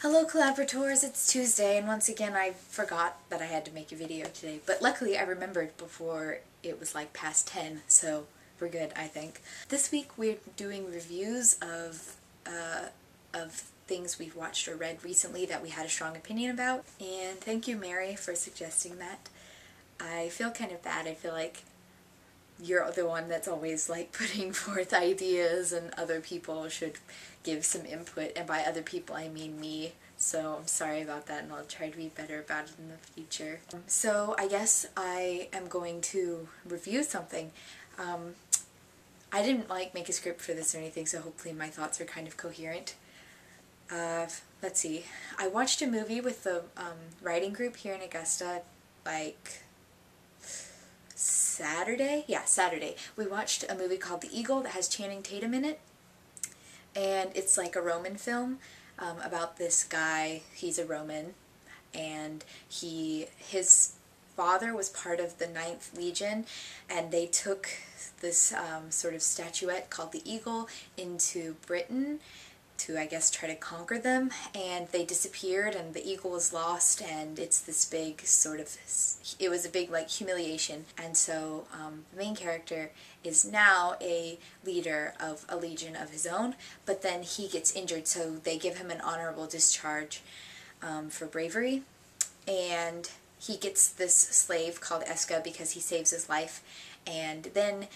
Hello collaborators, it's Tuesday and once again I forgot that I had to make a video today, but luckily I remembered before it was like past 10, so we're good I think. This week we're doing reviews of things we've watched or read recently that we had a strong opinion about, and thank you Mary for suggesting that. I feel kind of bad. I feel like you're the one that's always like putting forth ideas and other people should give some input, and by other people I mean me, so I'm sorry about that and I'll try to be better about it in the future. So I guess I am going to review something. I didn't like make a script for this or anything, so hopefully my thoughts are kind of coherent. Let's see, I watched a movie with the writing group here in Augusta like Saturday? Yeah, Saturday. We watched a movie called The Eagle that has Channing Tatum in it, and it's like a Roman film about this guy. He's a Roman, and his father was part of the Ninth Legion, and they took this sort of statuette called the Eagle into Britain to, I guess, try to conquer them, and they disappeared and the eagle was lost, and it's this big sort of, it was a big like humiliation, and so the main character is now a leader of a legion of his own, but then he gets injured, so they give him an honorable discharge for bravery, and he gets this slave called Eska because he saves his life, and then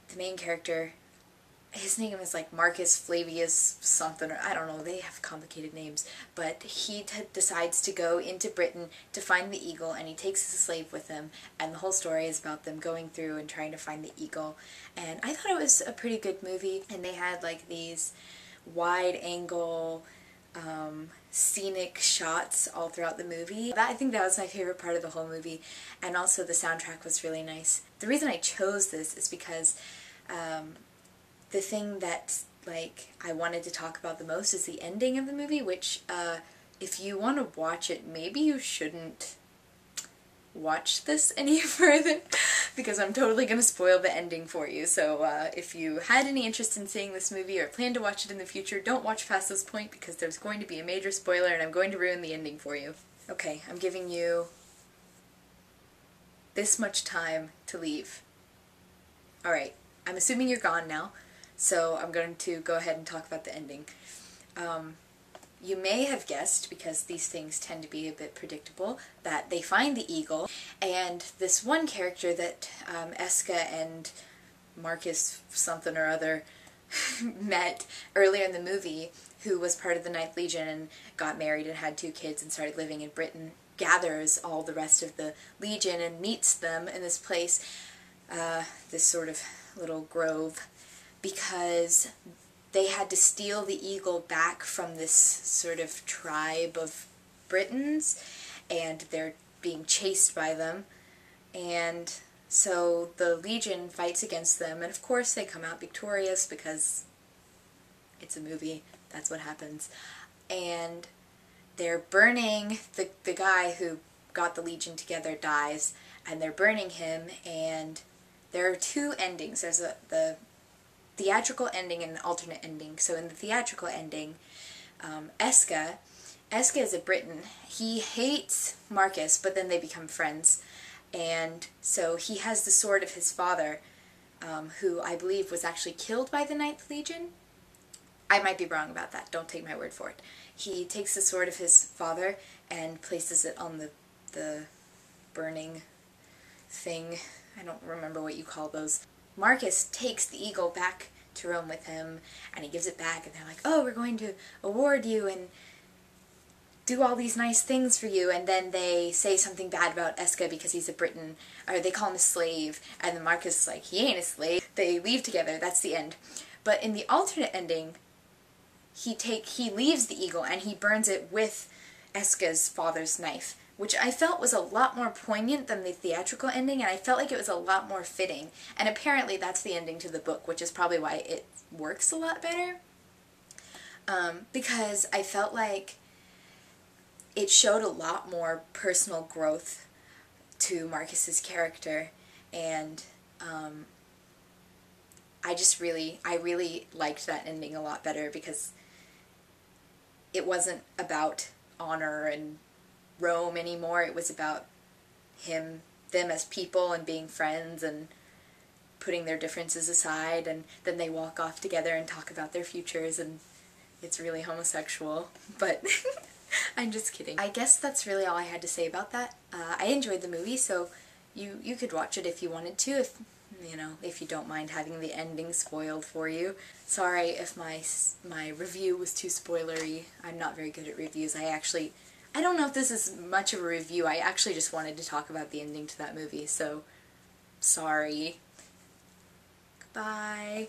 the main character, his name is like Marcus Flavius something, or I don't know, they have complicated names, but he decides to go into Britain to find the eagle, and he takes his slave with him, and the whole story is about them going through and trying to find the eagle. And I thought it was a pretty good movie, and they had like these wide angle scenic shots all throughout the movie. I think that was my favorite part of the whole movie, and also the soundtrack was really nice. The reason I chose this is because the thing that like I wanted to talk about the most is the ending of the movie, which if you want to watch it, maybe you shouldn't watch this any further because I'm totally going to spoil the ending for you. So if you had any interest in seeing this movie or plan to watch it in the future, don't watch past this point because there's going to be a major spoiler and I'm going to ruin the ending for you. Okay, I'm giving you this much time to leave. Alright, I'm assuming you're gone now. So I'm going to go ahead and talk about the ending. You may have guessed, because these things tend to be a bit predictable, that they find the eagle, and this one character that Eska and Marcus something or other met earlier in the movie, who was part of the Ninth Legion and got married and had 2 kids and started living in Britain, gathers all the rest of the Legion and meets them in this place, this sort of little grove, because they had to steal the eagle back from this sort of tribe of Britons, and they're being chased by them, and so the Legion fights against them, and of course they come out victorious because it's a movie, that's what happens, and they're burning, the guy who got the Legion together dies, and they're burning him, and there are 2 endings. There's the theatrical ending and an alternate ending. So in the theatrical ending, Eska is a Briton. He hates Marcus, but then they become friends. And so he has the sword of his father, who I believe was actually killed by the Ninth Legion. I might be wrong about that. Don't take my word for it. He takes the sword of his father and places it on the burning thing. I don't remember what you call those. Marcus takes the eagle back to Rome with him, and he gives it back, and they're like, oh, we're going to award you and do all these nice things for you, and then they say something bad about Eska because he's a Briton, or they call him a slave, and then Marcus is like, he ain't a slave. They leave together, that's the end. But in the alternate ending, he leaves the eagle and he burns it with Eska's father's knife, which I felt was a lot more poignant than the theatrical ending, and I felt like it was a lot more fitting. And apparently that's the ending to the book, which is probably why it works a lot better. Because I felt like it showed a lot more personal growth to Marcus's character, and I really liked that ending a lot better because it wasn't about honor and Rome anymore. It was about them as people and being friends and putting their differences aside, and then they walk off together and talk about their futures, and it's really homosexual, but I'm just kidding. I guess that's really all I had to say about that. I enjoyed the movie, so you could watch it if you wanted to, if you don't mind having the ending spoiled for you. Sorry if my review was too spoilery. I'm not very good at reviews. I don't know if this is much of a review. I actually just wanted to talk about the ending to that movie, so sorry. Goodbye.